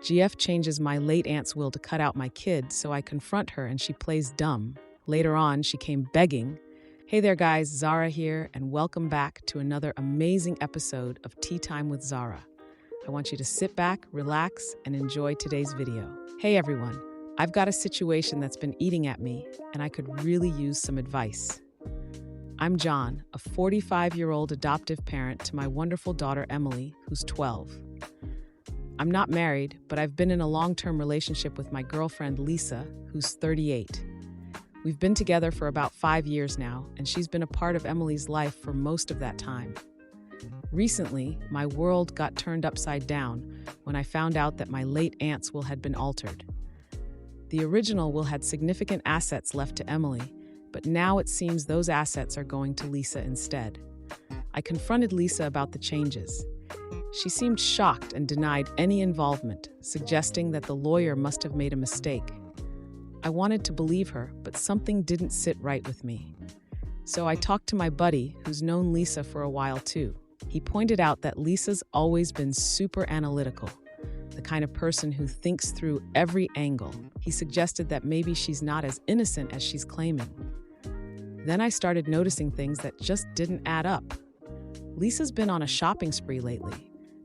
GF changes my late aunt's will to cut out my kid, so I confront her and she plays dumb. Later on, she came begging. Hey there guys, Zara here, and welcome back to another amazing episode of Tea Time with Zara. I want you to sit back, relax, and enjoy today's video. Hey everyone, I've got a situation that's been eating at me, and I could really use some advice. I'm John, a 45-year-old adoptive parent to my wonderful daughter Emily, who's 12. I'm not married, but I've been in a long-term relationship with my girlfriend Lisa, who's 38. We've been together for about 5 years now, and she's been a part of Emily's life for most of that time. Recently, my world got turned upside down when I found out that my late aunt's will had been altered. The original will had significant assets left to Emily, but now it seems those assets are going to Lisa instead. I confronted Lisa about the changes. She seemed shocked and denied any involvement, suggesting that the lawyer must have made a mistake. I wanted to believe her, but something didn't sit right with me. So I talked to my buddy, who's known Lisa for a while too. He pointed out that Lisa's always been super analytical, the kind of person who thinks through every angle. He suggested that maybe she's not as innocent as she's claiming. Then I started noticing things that just didn't add up. Lisa's been on a shopping spree lately,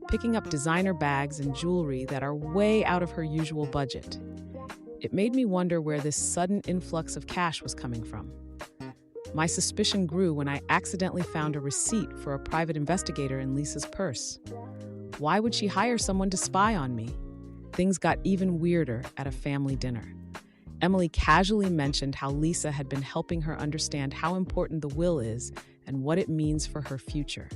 picking up designer bags and jewelry that are way out of her usual budget. It made me wonder where this sudden influx of cash was coming from. My suspicion grew when I accidentally found a receipt for a private investigator in Lisa's purse. Why would she hire someone to spy on me? Things got even weirder at a family dinner. Emily casually mentioned how Lisa had been helping her understand how important the will is and what it means for her future.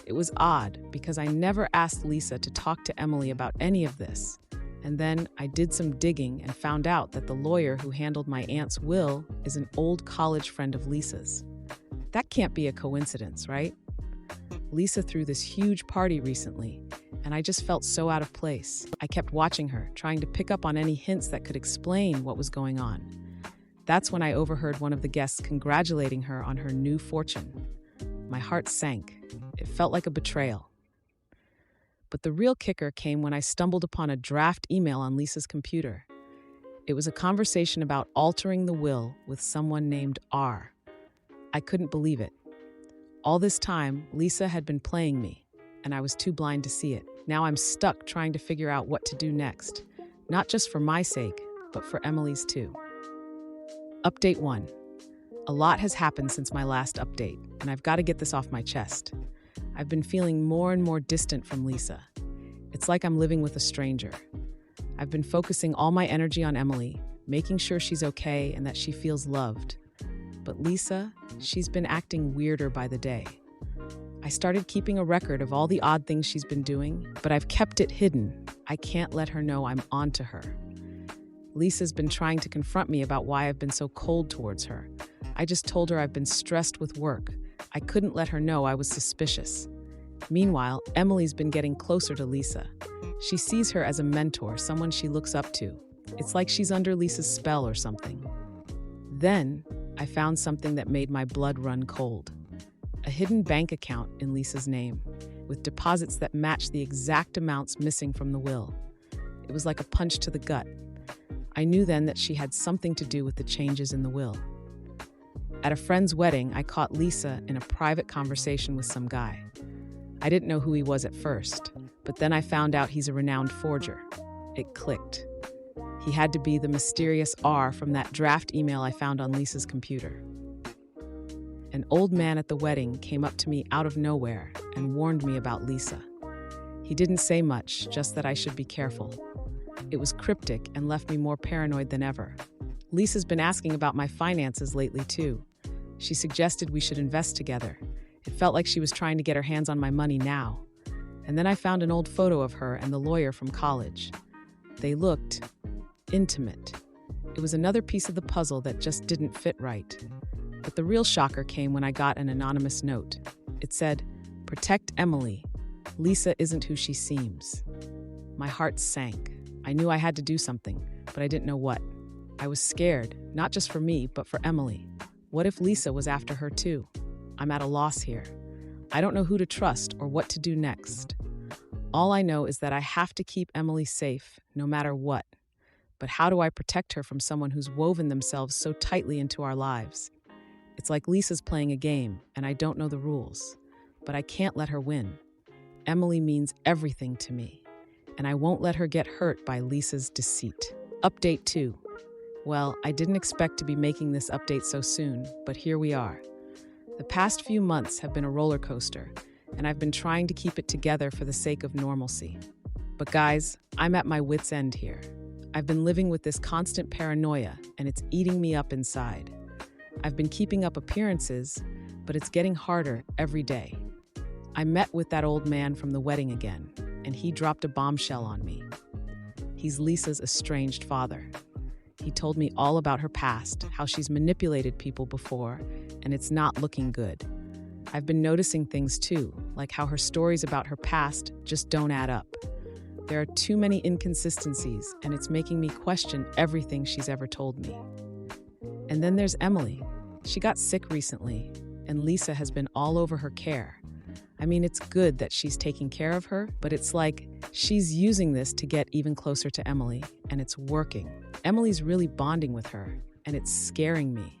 It was odd because I never asked Lisa to talk to Emily about any of this. And then I did some digging and found out that the lawyer who handled my aunt's will is an old college friend of Lisa's. That can't be a coincidence, right? Lisa threw this huge party recently, and I just felt so out of place. I kept watching her, trying to pick up on any hints that could explain what was going on. That's when I overheard one of the guests congratulating her on her new fortune. My heart sank. It felt like a betrayal. But the real kicker came when I stumbled upon a draft email on Lisa's computer. It was a conversation about altering the will with someone named R. I couldn't believe it. All this time, Lisa had been playing me, and I was too blind to see it. Now I'm stuck trying to figure out what to do next, not just for my sake, but for Emily's too. Update 1. A lot has happened since my last update, and I've got to get this off my chest. I've been feeling more and more distant from Lisa. It's like I'm living with a stranger. I've been focusing all my energy on Emily, making sure she's okay and that she feels loved. But Lisa, she's been acting weirder by the day. I started keeping a record of all the odd things she's been doing, but I've kept it hidden. I can't let her know I'm onto her. Lisa's been trying to confront me about why I've been so cold towards her. I just told her I've been stressed with work. I couldn't let her know I was suspicious. Meanwhile, Emily's been getting closer to Lisa. She sees her as a mentor, someone she looks up to. It's like she's under Lisa's spell or something. Then, I found something that made my blood run cold. A hidden bank account in Lisa's name, with deposits that matched the exact amounts missing from the will. It was like a punch to the gut. I knew then that she had something to do with the changes in the will. At a friend's wedding, I caught Lisa in a private conversation with some guy. I didn't know who he was at first, but then I found out he's a renowned forger. It clicked. He had to be the mysterious R from that draft email I found on Lisa's computer. An old man at the wedding came up to me out of nowhere and warned me about Lisa. He didn't say much, just that I should be careful. It was cryptic and left me more paranoid than ever. Lisa's been asking about my finances lately too. She suggested we should invest together. It felt like she was trying to get her hands on my money now. And then I found an old photo of her and the lawyer from college. They looked intimate. It was another piece of the puzzle that just didn't fit right. But the real shocker came when I got an anonymous note. It said, "Protect Emily. Lisa isn't who she seems." My heart sank. I knew I had to do something, but I didn't know what. I was scared, not just for me, but for Emily. What if Lisa was after her too? I'm at a loss here. I don't know who to trust or what to do next. All I know is that I have to keep Emily safe, no matter what. But how do I protect her from someone who's woven themselves so tightly into our lives? It's like Lisa's playing a game, and I don't know the rules. But I can't let her win. Emily means everything to me, and I won't let her get hurt by Lisa's deceit. Update 2. Well, I didn't expect to be making this update so soon, but here we are. The past few months have been a roller coaster, and I've been trying to keep it together for the sake of normalcy. But guys, I'm at my wit's end here. I've been living with this constant paranoia, and it's eating me up inside. I've been keeping up appearances, but it's getting harder every day. I met with that old man from the wedding again, and he dropped a bombshell on me. He's Lisa's estranged father. He told me all about her past, how she's manipulated people before, and it's not looking good. I've been noticing things too, like how her stories about her past just don't add up. There are too many inconsistencies, and it's making me question everything she's ever told me. And then there's Emily. She got sick recently, and Lisa has been all over her care. I mean, it's good that she's taking care of her, but it's like she's using this to get even closer to Emily, and it's working. Emily's really bonding with her, and it's scaring me.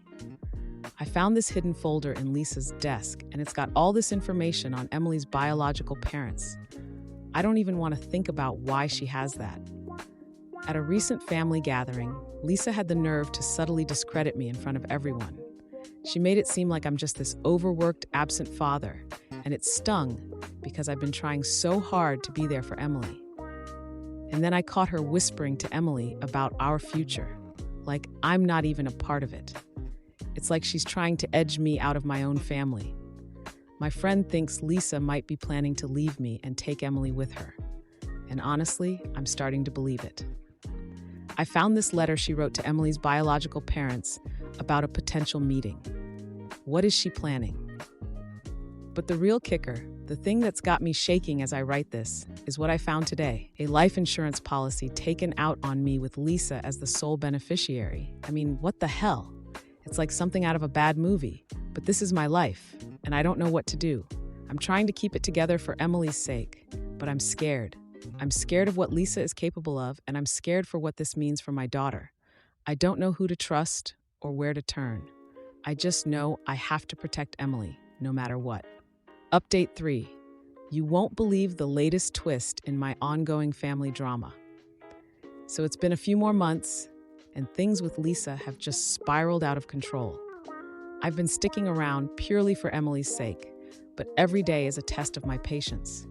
I found this hidden folder in Lisa's desk, and it's got all this information on Emily's biological parents. I don't even want to think about why she has that. At a recent family gathering, Lisa had the nerve to subtly discredit me in front of everyone. She made it seem like I'm just this overworked, absent father, and it stung because I've been trying so hard to be there for Emily. And then I caught her whispering to Emily about our future, like I'm not even a part of it. It's like she's trying to edge me out of my own family. My friend thinks Lisa might be planning to leave me and take Emily with her. And honestly, I'm starting to believe it. I found this letter she wrote to Emily's biological parents about a potential meeting. What is she planning? But the real kicker, the thing that's got me shaking as I write this, is what I found today. A life insurance policy taken out on me with Lisa as the sole beneficiary. I mean, what the hell? It's like something out of a bad movie. But this is my life, and I don't know what to do. I'm trying to keep it together for Emily's sake, but I'm scared. I'm scared of what Lisa is capable of, and I'm scared for what this means for my daughter. I don't know who to trust or where to turn. I just know I have to protect Emily, no matter what. Update 3. You won't believe the latest twist in my ongoing family drama. So it's been a few more months, and things with Lisa have just spiraled out of control. I've been sticking around purely for Emily's sake, but every day is a test of my patience.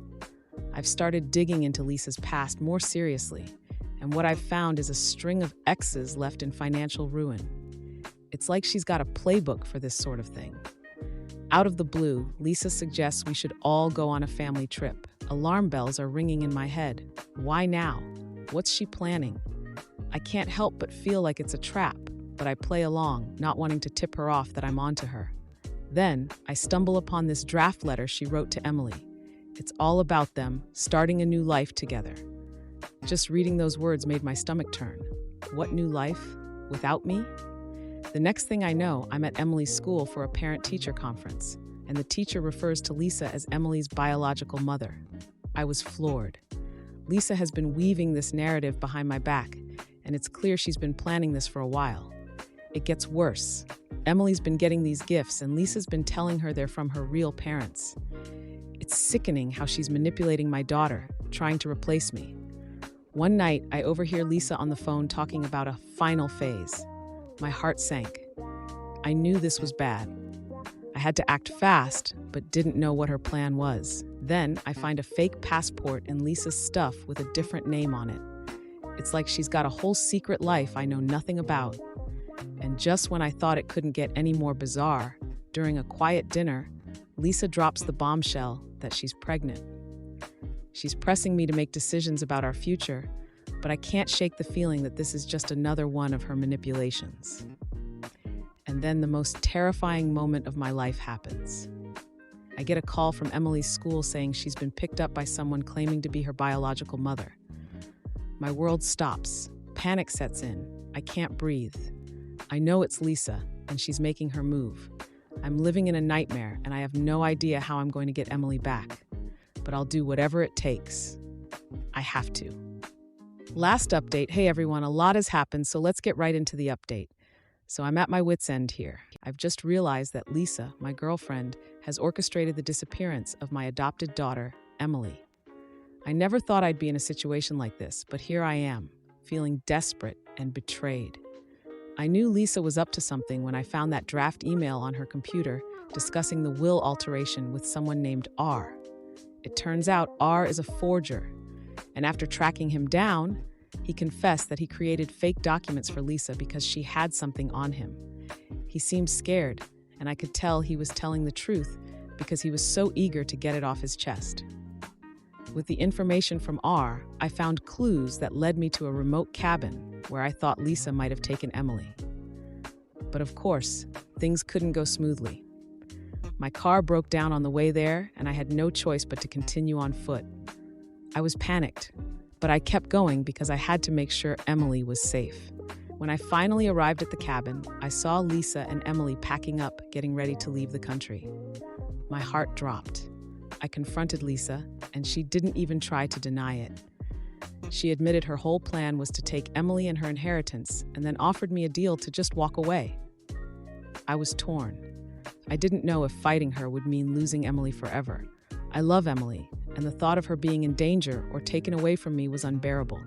I've started digging into Lisa's past more seriously, and what I've found is a string of exes left in financial ruin. It's like she's got a playbook for this sort of thing. Out of the blue, Lisa suggests we should all go on a family trip. Alarm bells are ringing in my head. Why now? What's she planning? I can't help but feel like it's a trap, but I play along, not wanting to tip her off that I'm onto her. Then, I stumble upon this draft letter she wrote to Emily. It's all about them starting a new life together. Just reading those words made my stomach turn. What new life? Without me? The next thing I know, I'm at Emily's school for a parent-teacher conference, and the teacher refers to Lisa as Emily's biological mother. I was floored. Lisa has been weaving this narrative behind my back, and it's clear she's been planning this for a while. It gets worse. Emily's been getting these gifts, and Lisa's been telling her they're from her real parents. It's sickening how she's manipulating my daughter, trying to replace me. One night, I overhear Lisa on the phone talking about a final phase. My heart sank. I knew this was bad. I had to act fast, but didn't know what her plan was. Then I find a fake passport in Lisa's stuff with a different name on it. It's like she's got a whole secret life I know nothing about. And just when I thought it couldn't get any more bizarre, during a quiet dinner, Lisa drops the bombshell that she's pregnant. She's pressing me to make decisions about our future, but I can't shake the feeling that this is just another one of her manipulations. And then the most terrifying moment of my life happens. I get a call from Emily's school saying she's been picked up by someone claiming to be her biological mother. My world stops. Panic sets in. I can't breathe. I know it's Lisa, and she's making her move. I'm living in a nightmare, and I have no idea how I'm going to get Emily back. But I'll do whatever it takes. I have to. Last update. Hey everyone, a lot has happened, so let's get right into the update. So I'm at my wit's end here. I've just realized that Lisa, my girlfriend, has orchestrated the disappearance of my adopted daughter, Emily. I never thought I'd be in a situation like this, but here I am, feeling desperate and betrayed. I knew Lisa was up to something when I found that draft email on her computer discussing the will alteration with someone named R. It turns out R is a forger, and after tracking him down, he confessed that he created fake documents for Lisa because she had something on him. He seemed scared, and I could tell he was telling the truth because he was so eager to get it off his chest. With the information from R, I found clues that led me to a remote cabin where I thought Lisa might have taken Emily. But of course, things couldn't go smoothly. My car broke down on the way there, and I had no choice but to continue on foot. I was panicked, but I kept going because I had to make sure Emily was safe. When I finally arrived at the cabin, I saw Lisa and Emily packing up, getting ready to leave the country. My heart dropped. I confronted Lisa, and she didn't even try to deny it. She admitted her whole plan was to take Emily and her inheritance, and then offered me a deal to just walk away. I was torn. I didn't know if fighting her would mean losing Emily forever. I love Emily, and the thought of her being in danger or taken away from me was unbearable.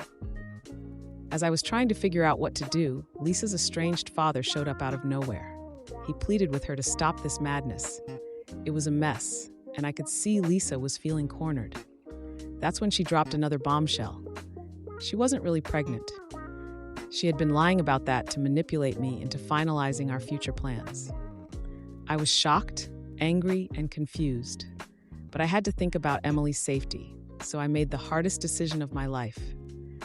As I was trying to figure out what to do, Lisa's estranged father showed up out of nowhere. He pleaded with her to stop this madness. It was a mess, and I could see Lisa was feeling cornered. That's when she dropped another bombshell. She wasn't really pregnant. She had been lying about that to manipulate me into finalizing our future plans. I was shocked, angry, and confused. But I had to think about Emily's safety, so I made the hardest decision of my life.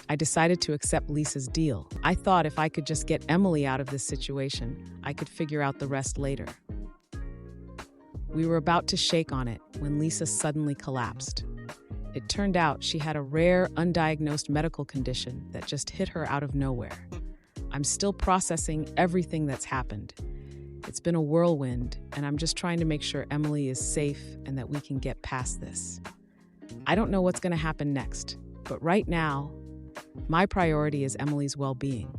I decided to accept Lisa's deal. I thought if I could just get Emily out of this situation, I could figure out the rest later. We were about to shake on it when Lisa suddenly collapsed. It turned out she had a rare, undiagnosed medical condition that just hit her out of nowhere. I'm still processing everything that's happened. It's been a whirlwind, and I'm just trying to make sure Emily is safe and that we can get past this. I don't know what's going to happen next, but right now, my priority is Emily's well-being.